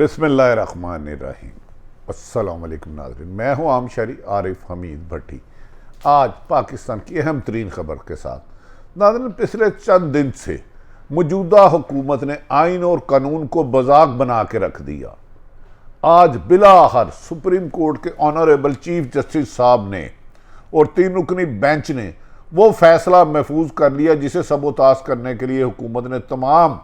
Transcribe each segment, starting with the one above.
बिस्मिल्लाहिर्रहमानिर्रहीम। अस्सलाम वालेकुम नाज़रीन, मैं हूँ आम शहरी आरिफ हमीद भट्टी। आज पाकिस्तान की अहम तरीन खबर के साथ नाज़रीन, पिछले चंद दिन से मौजूदा हुकूमत ने आइन और कानून को मजाक बना के रख दिया। आज बिलाहर सुप्रीम कोर्ट के ऑनरेबल चीफ जस्टिस साहब ने और 3 रुकनी बेंच ने वो फैसला महफूज कर लिया जिसे सबोताश करने के लिए हुकूमत ने तमाम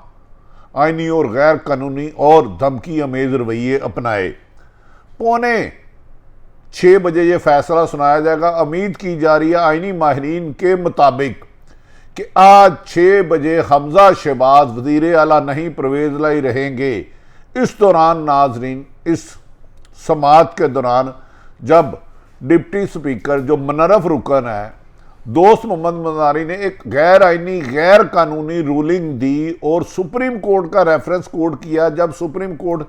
आइनी और गैर कानूनी और धमकी अमेज रवैये अपनाए। 5:45 बजे ये फैसला सुनाया जाएगा। उम्मीद की जा रही है आइनी माहिरीन के मुताबिक कि आज 6 बजे हमजा शहबाज वजीर आला नहीं परवेज लाई रहेंगे। इस दौरान नाजरीन, इस समात के दौरान जब डिप्टी स्पीकर जो मुनर्रफ रुकन है दोस्त मोहम्मद मज़ारी ने एक गैर आइनी गैर कानूनी रूलिंग दी और सुप्रीम कोर्ट का रेफरेंस कोट किया, जब सुप्रीम कोर्ट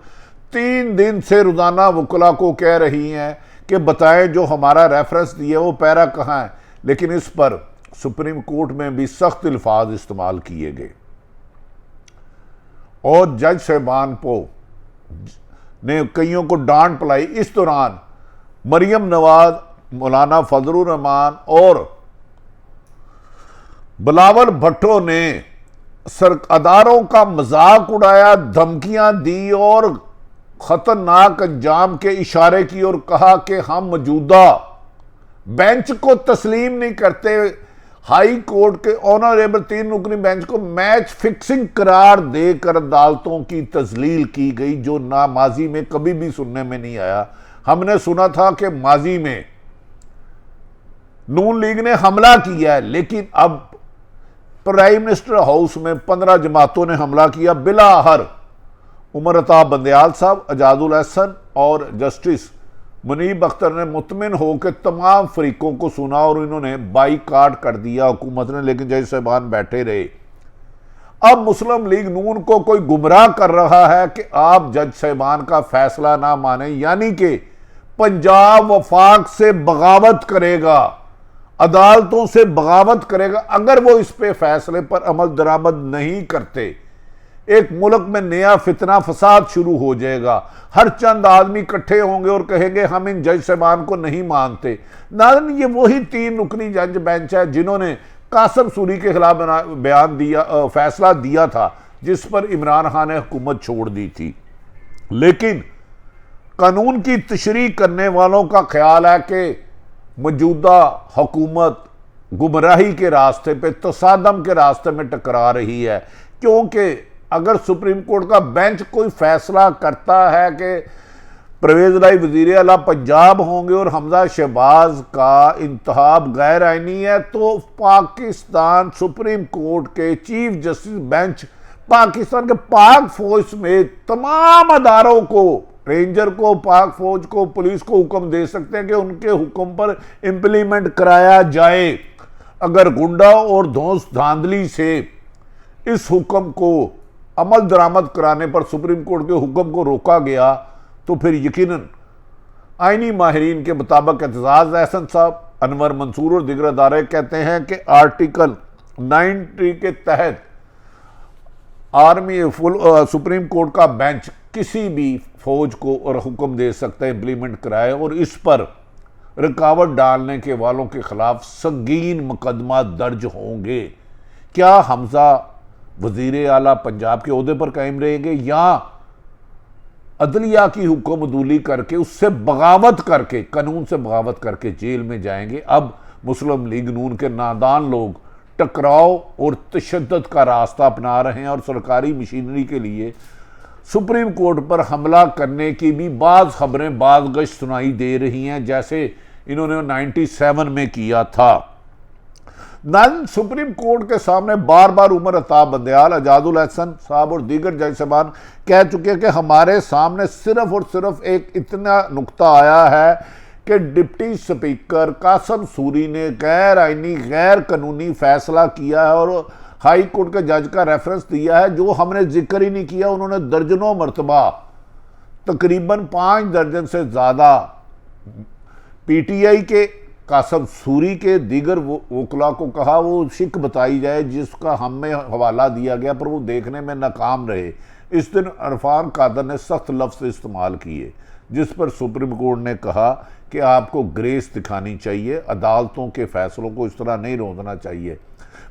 3 दिन से रोजाना वकला को कह रही हैं कि बताएं जो हमारा रेफरेंस दिया वो पैरा कहाँ है, लेकिन इस पर सुप्रीम कोर्ट में भी सख्त अल्फाज इस्तेमाल किए गए और जज साहबान को ने कईयों को डांट पलाई। इस दौरान मरियम नवाज, मौलाना फजलुर रहमान और बिलावल भुट्टो ने अदारों का मजाक उड़ाया, धमकियां दी और खतरनाक अंजाम के इशारे की और कहा कि हम मौजूदा बेंच को तस्लीम नहीं करते। हाई कोर्ट के ऑनरेबल 3 रुकनी बेंच को मैच फिक्सिंग करार देकर अदालतों की तजलील की गई, जो ना माजी में कभी भी सुनने में नहीं आया। हमने सुना था कि माजी में नून लीग ने हमला किया है, लेकिन अब प्राइम मिनिस्टर हाउस में 15 जमातों ने हमला किया। बिलाहर उमर अता बंदयाल साहब, एजाजुल एहसन और जस्टिस मुनीब अख्तर ने मुतमिन होकर तमाम फरीकों को सुना और इन्होंने बाईकाट कर दिया हुकूमत ने, लेकिन जज साहबान बैठे रहे। अब मुस्लिम लीग नून को कोई गुमराह कर रहा है कि आप जज साहबान का फैसला ना माने, यानी कि पंजाब वफाक से बगावत करेगा, अदालतों से बगावत करेगा अगर वो इस पे फैसले पर अमल दरामद नहीं करते। एक मुल्क में नया फितना फसाद शुरू हो जाएगा। हर चंद आदमी इकट्ठे होंगे और कहेंगे हम इन जज साहबान को नहीं मानते। नाज़रीन, ये वही 3 रुकनी जज बेंच है जिन्होंने कासम सूरी के खिलाफ बयान दिया, फैसला दिया था, जिस पर इमरान खान ने हुकूमत छोड़ दी थी। लेकिन कानून की तशरीह करने वालों का ख्याल है कि मौजूदा हुकूमत गुमराही के रास्ते पे, तसादम के रास्ते में टकरा रही है, क्योंकि अगर सुप्रीम कोर्ट का बेंच कोई फैसला करता है कि परवेज लाई वजीर आला पंजाब होंगे और हमजा शहबाज का इंतखाब गैर आइनी है, तो पाकिस्तान सुप्रीम कोर्ट के चीफ जस्टिस बेंच पाकिस्तान के पाक फौज समेत तमाम अदारों को, रेंजर को, पाक फौज को, पुलिस को हुक्म दे सकते हैं कि उनके हुक्म पर इंप्लीमेंट कराया जाए। अगर गुंडा और धौंस धांधली से इस हुक्म को अमल दरामद कराने पर सुप्रीम कोर्ट के हुक्म को रोका गया तो फिर यकीनन आइनी माहिरीन के मुताबिक एतजाज एहसन साहब, अनवर मंसूर और दिगर अदारे कहते हैं कि आर्टिकल 90 के तहत सुप्रीम कोर्ट का बेंच किसी भी फौज को और हुक्म दे सकता है इंप्लीमेंट कराए, और इस पर रुकावट डालने के वालों के खिलाफ संगीन मुकदमा दर्ज होंगे। क्या हमजा वजीर आला पंजाब के ओहदे पर कायम रहेंगे या अदलिया की हुक्म अदूली करके, उससे बगावत करके, कानून से बगावत करके जेल में जाएंगे? अब मुस्लिम लीग नून के नादान लोग टकराव और तशद्दुद का रास्ता अपना रहे हैं और सरकारी मशीनरी के लिए सुप्रीम कोर्ट पर हमला करने की भी बाज़ खबरें बाज़गश सुनाई दे रही हैं, जैसे इन्होंने 97 में किया था। नाज़रीन, सुप्रीम कोर्ट के सामने बार बार उमर अता बंदयाल, एजाजुल एहसन साहब और दीगर जज साहबान कह चुके हैं कि हमारे सामने सिर्फ और सिर्फ एक इतना नुक्ता आया है कि डिप्टी स्पीकर कासम सूरी ने गैर आइनी गैर कानूनी फैसला किया है और हाई कोर्ट के जज का रेफरेंस दिया है, जो हमने जिक्र ही नहीं किया। उन्होंने दर्जनों मरतबा, तकरीबन 5 दर्जन से ज़्यादा पीटीआई के, कासम सूरी के, दीगर वकला को कहा वो शिक बताई जाए, जिसका हमें हवाला दिया गया पर वो देखने में नाकाम रहे। इस दिन इरफान कादर ने सख्त लफ्ज़ इस्तेमाल किए, जिस पर सुप्रीम कोर्ट ने कहा कि आपको ग्रेस दिखानी चाहिए, अदालतों के फैसलों को इस तरह नहीं रोकना चाहिए।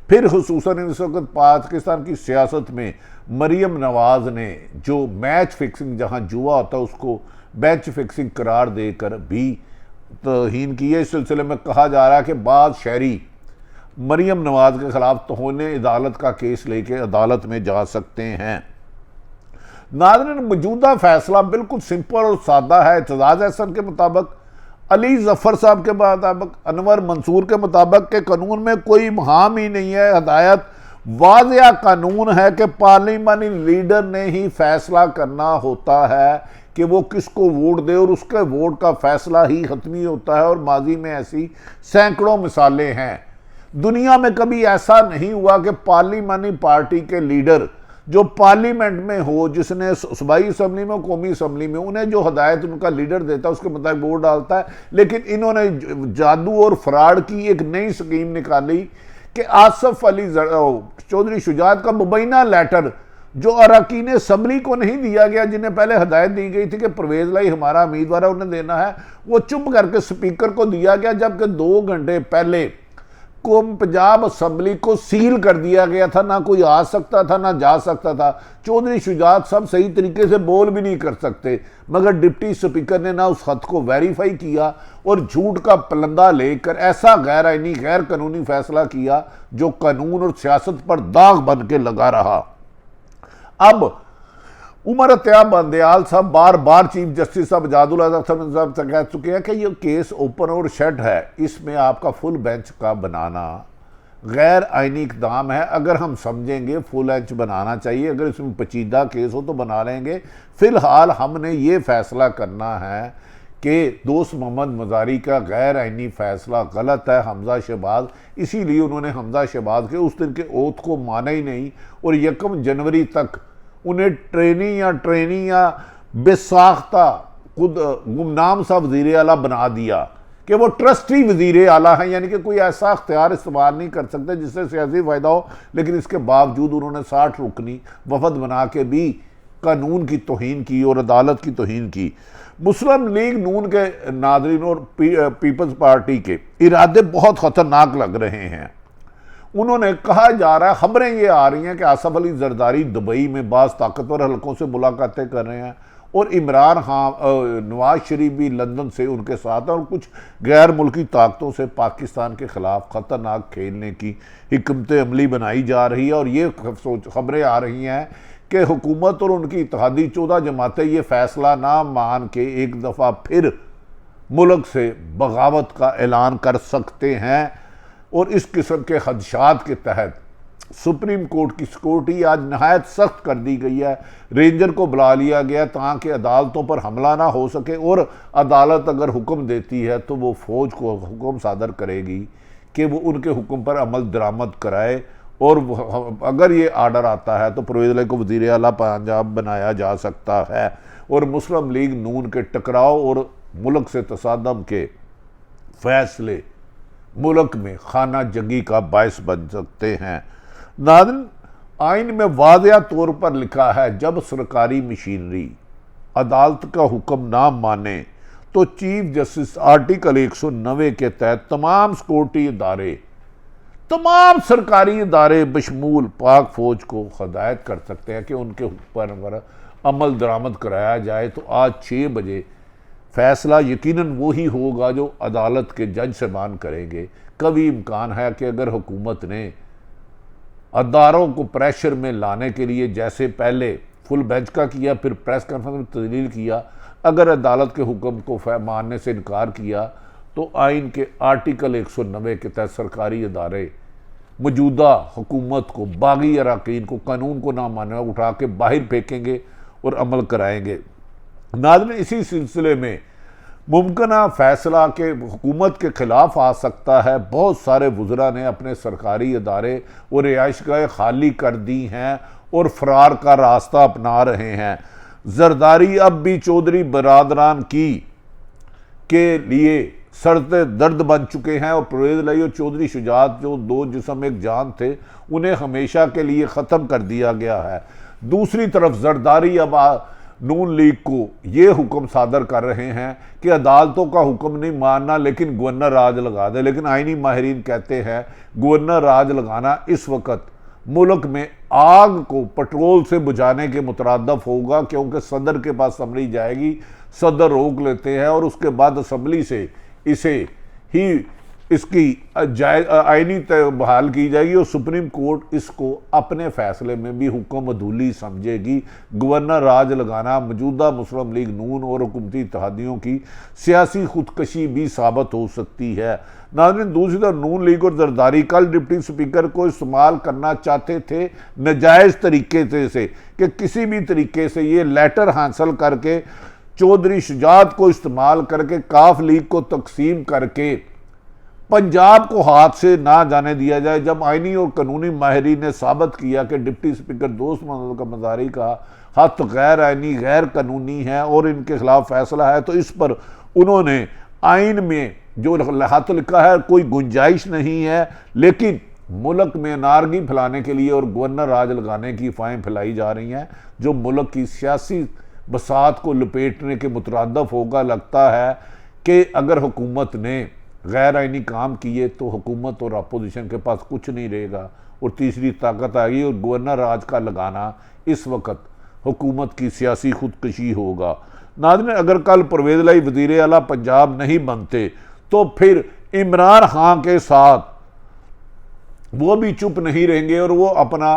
फिर खुसूसन इस वक्त पाकिस्तान की सियासत में मरीम नवाज ने जो मैच फिक्सिंग, जहां जुआ होता है उसको मैच फिक्सिंग करार देकर भी तौहीन की है। इस सिलसिले में कहा जा रहा है कि बाद शहरी मरीम नवाज के खिलाफ तौहीन अदालत का केस लेके अदालत में जा सकते हैं। नाज़रीन, मौजूदा फैसला बिल्कुल सिंपल और सादा है। एतजाज अहसन के मुताबिक, अली जफ़र साहब के मुताबिक, अनवर मंसूर के मुताबिक के कानून में कोई मुहाम ही नहीं है। हदायत वाज़िया कानून है कि पार्लियामानी लीडर ने ही फैसला करना होता है कि वो किसको वोट दे और उसके वोट का फैसला ही हतमी होता है। और माजी में ऐसी सैकड़ों मिसालें हैं। दुनिया में कभी ऐसा नहीं हुआ कि पार्लियामानी पार्टी के लीडर जो पार्लियामेंट में हो, जिसने सूबाई असम्बली में, कौमी असम्बली में, उन्हें जो हदायत उनका लीडर देता है उसके मुताबिक वोट डालता है। लेकिन इन्होंने जादू और फ्रॉड की एक नई स्कीम निकाली कि आसफ अली चौधरी शुजात का मुबैना लेटर जो अरकान असम्बली को नहीं दिया गया, जिन्हें पहले हदायत दी गई थी कि परवेज लाई हमारा उम्मीदवार है, उन्हें देना है, वो चुप करके स्पीकर को दिया गया, जबकि 2 घंटे पहले को पंजाब असम्बली को सील कर दिया गया था। ना कोई आ सकता था ना जा सकता था। चौधरी शुजात साहब सही तरीके से बोल भी नहीं कर सकते, मगर डिप्टी स्पीकर ने ना उस खत को वेरीफाई किया और झूठ का पलंदा लेकर ऐसा गैर आईनी गैर कानूनी फैसला किया जो कानून और सियासत पर दाग बन के लगा रहा। अब उमर अतिया बंदयाल साहब बार बार चीफ जस्टिस साहब एजाजुल अहसन साहब से कह चुके हैं कि ये केस ओपन और शट है, इसमें आपका फुल बेंच का बनाना गैर आइनी इकदाम है। अगर हम समझेंगे फुल बेंच बनाना चाहिए, अगर इसमें पेचीदा केस हो तो बना लेंगे। फिलहाल हमने ये फैसला करना है कि दोस्त मोहम्मद मजारी का गैर आइनी फैसला गलत है। हमजा शहबाज, इसीलिए उन्होंने हमजा शहबाज के उस दिन के ओथ को माना ही नहीं और 1 जनवरी तक उन्हें ट्रेनी या बेसाख्ता खुद गुमनाम सा वज़ीर आला बना दिया कि वो ट्रस्टी वज़ीर आला हैं, यानी कि कोई ऐसा अख्तियार इस्तेमाल नहीं कर सकते जिससे सियासी फ़ायदा हो। लेकिन इसके बावजूद उन्होंने 60 रुकनी वफद बना के भी कानून की तौहीन की और अदालत की तौहीन की। मुस्लिम लीग नून के नाज़रीन और पीपल्स पार्टी के इरादे बहुत ख़तरनाक लग रहे हैं। उन्होंने कहा जा रहा है, खबरें ये आ रही हैं कि आसफ अली जरदारी दुबई में बाज़ ताकतवर हलकों से मुलाकातें कर रहे हैं और इमरान खान नवाज शरीफ भी लंदन से उनके साथ हैं और कुछ गैर मुल्की ताकतों से पाकिस्तान के ख़िलाफ़ ख़तरनाक खेलने की हिकमत अमली बनाई जा रही है। और ये खबरें आ रही हैं कि हुकूमत और उनकी इत्तेहादी 14 जमातें ये फ़ैसला ना मान के एक दफ़ा फिर मुल्क से बगावत का ऐलान कर सकते हैं। और इस किस्म के खदशात के तहत सुप्रीम कोर्ट की सिक्योरिटी आज नहायत सख्त कर दी गई है। रेंजर को बुला लिया गया ताकि अदालतों पर हमला ना हो सके और अदालत अगर हुक्म देती है तो वो फ़ौज को हुक्म सादर करेगी कि वो उनके हुक्म पर अमल दरामद कराए। और अगर ये आर्डर आता है तो परवेज़ इलाही को वज़ीर आला पंजाब बनाया जा सकता है और मुस्लिम लीग नून के टकराव और मुल्क से तसादम के फैसले मुल्क में खाना जंगी का बायस बन सकते हैं। नाज़रीन, आइन में वाज़िया तौर पर लिखा है, जब सरकारी मशीनरी अदालत का हुक्म ना माने तो चीफ जस्टिस आर्टिकल 190 के तहत तमाम सिक्योरिटी इदारे, तमाम सरकारी इदारे बशमूल पाक फौज को हदायत कर सकते हैं कि उनके ऊपर अमल दरामद कराया जाए। तो आज 6 बजे फैसला यकीनन वही होगा जो अदालत के जज साहबान करेंगे। कभी इम्कान है कि अगर हुकूमत ने अदारों को प्रेशर में लाने के लिए जैसे पहले फुल बेंच का किया, फिर प्रेस कॉन्फ्रेंस में तदलील किया, अगर अदालत के हुक्म को मानने से इनकार किया तो आइन के आर्टिकल 190 के तहत सरकारी अदारे मौजूदा हुकूमत को, बागी अरकान को, कानून को ना मानने उठा के बाहर फेंकेंगे और अमल कराएंगे। नाज़रीन, इसी सिलसिले में मुमकिन फैसला के हुकूमत के ख़िलाफ़ आ सकता है। बहुत सारे वज़रा ने अपने सरकारी अदारे और रिहाइशगाहें खाली कर दी हैं और फ़रार का रास्ता अपना रहे हैं। जरदारी अब भी चौधरी बरादरान की के लिए सरते दर्द बन चुके हैं और परवेज़ इलाही और चौधरी शुजात जो 2 जिस्म एक जान थे, उन्हें हमेशा के लिए ख़त्म कर दिया गया है। दूसरी तरफ जरदारी अब नून लीग को ये हुक्म सादर कर रहे हैं कि अदालतों का हुक्म नहीं मानना लेकिन गवर्नर राज लगा दे। लेकिन आईनी माहिरीन कहते हैं गवर्नर राज लगाना इस वक्त मुल्क में आग को पेट्रोल से बुझाने के मुतरादफ होगा, क्योंकि सदर के पास असम्बली जाएगी, सदर रोक लेते हैं और उसके बाद असम्बली से इसे ही इसकी आईनी बहाल की जाएगी और सुप्रीम कोर्ट इसको अपने फैसले में भी हुक्म अदूली समझेगी। गवर्नर राज लगाना मौजूदा मुस्लिम लीग नून और हुकूमती इत्तेहादियों की सियासी खुदकशी भी साबित हो सकती है। नाज़रीन, दूसरी तरफ नून लीग और जरदारी कल डिप्टी स्पीकर को इस्तेमाल करना चाहते थे नाजायज़ तरीके से कि किसी भी तरीके से ये लेटर हासिल करके चौधरी शुजात को इस्तेमाल करके काफ लीग को तकसीम करके पंजाब को हाथ से ना जाने दिया जाए। जब आईनी और कानूनी माहिरीन ने साबित किया कि डिप्टी स्पीकर दोस्त मोहम्मद का मज़ारी का हथ गैर आईनी गैर कानूनी है और इनके खिलाफ फैसला है, तो इस पर उन्होंने आइन में जो हथ लिखा है कोई गुंजाइश नहीं है। लेकिन मुल्क में नारगी फैलाने के लिए और गवर्नर राज लगाने की अफवाहें फैलाई जा रही हैं जो मुल्क की सियासी बसात को लपेटने के मुतरादफ होगा। लगता है कि अगर हुकूमत ने गैर आइनी काम किए तो हुकूमत और अपोजिशन के पास कुछ नहीं रहेगा और तीसरी ताकत आएगी और गवर्नर राज का लगाना इस वक्त हुकूमत की सियासी खुदकशी होगा। नाज़रीन, अगर कल परवेज़ लाई वज़ीर आला पंजाब नहीं बनते तो फिर इमरान खान के साथ वो भी चुप नहीं रहेंगे और वो अपना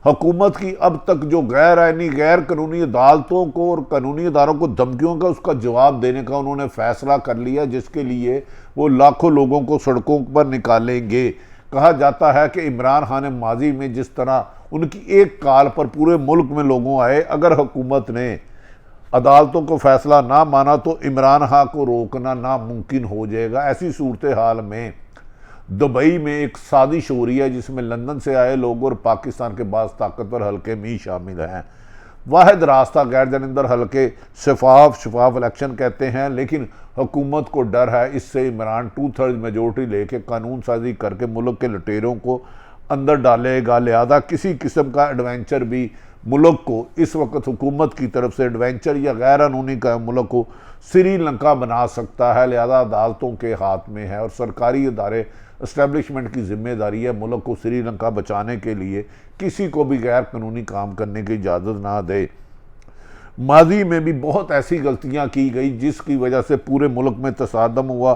हुकूमत की अब तक जो गैर आइनी गैर कानूनी अदालतों को और कानूनी अदारों को धमकियों का उसका जवाब देने का उन्होंने फैसला कर लिया, जिसके लिए वो लाखों लोगों को सड़कों पर निकालेंगे। कहा जाता है कि इमरान खान ने माजी में जिस तरह उनकी एक काल पर पूरे मुल्क में लोगों आए, अगर हुकूमत ने अदालतों को फैसला ना माना तो इमरान खान को रोकना नामुमकिन हो जाएगा। ऐसी सूरत हाल में दुबई में एक साजिश हो रही है जिसमें लंदन से आए लोग और पाकिस्तान के बाद ताकतवर हल्के में शामिल हैं। वाहिद रास्ता गैर जानिंदर हल्के शफाफ इलेक्शन कहते हैं, लेकिन हुकूमत को डर है इससे इमरान 2/3 मेजोरिटी लेके कानून साजी करके मुल्क के लुटेरों को अंदर डालेगा। लिहाजा किसी किस्म का एडवेंचर भी मुल्क को इस वक्त हुकूमत की तरफ से एडवेंचर या गैर कानूनी का मुल्क को श्रीलंका बना सकता है। लिहाजा अदालतों के हाथ में है और सरकारी इदारे इस्टेब्लिशमेंट की जिम्मेदारी है मुल्क को श्रीलंका बचाने के लिए किसी को भी गैर कानूनी काम करने की इजाज़त ना दे। माजी में भी बहुत ऐसी गलतियां की गई जिसकी वजह से पूरे मुल्क में तसादम हुआ।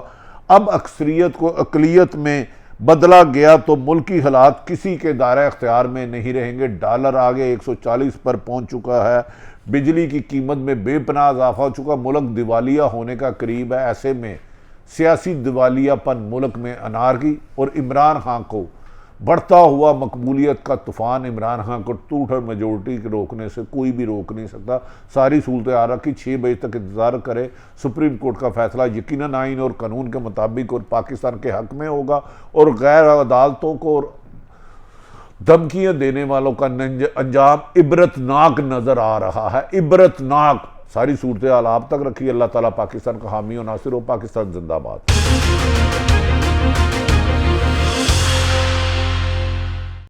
अब अक्सरियत को अकलियत में बदला गया तो मुल्की हालात किसी के दायरे अख्तियार में नहीं रहेंगे। डॉलर आगे 140 पर पहुंच चुका है, बिजली की कीमत में बेपनाह इजाफा हो चुका, मुल्क दिवालिया होने का करीब है। ऐसे में सियासी दिवालियापन मुल्क में अनारकी और इमरान खान को बढ़ता हुआ मकबूलियत का तूफान, इमरान खान को 2/3 मेजोरिटी के रोकने से कोई भी रोक नहीं सकता। सारी सूरत आ रहा कि 6 बजे तक इंतज़ार करे, सुप्रीम कोर्ट का फैसला यकीनन आइन और कानून के मुताबिक और पाकिस्तान के हक में होगा और गैर अदालतों को और धमकियाँ देने वालों का अंजाम इबरतनाक नज़र आ रहा है, इबरतनाक। सारी सूरत हाल आप तक रखी। अल्लाह ताला पाकिस्तान का हामी और नासिर हो। पाकिस्तान जिंदाबाद।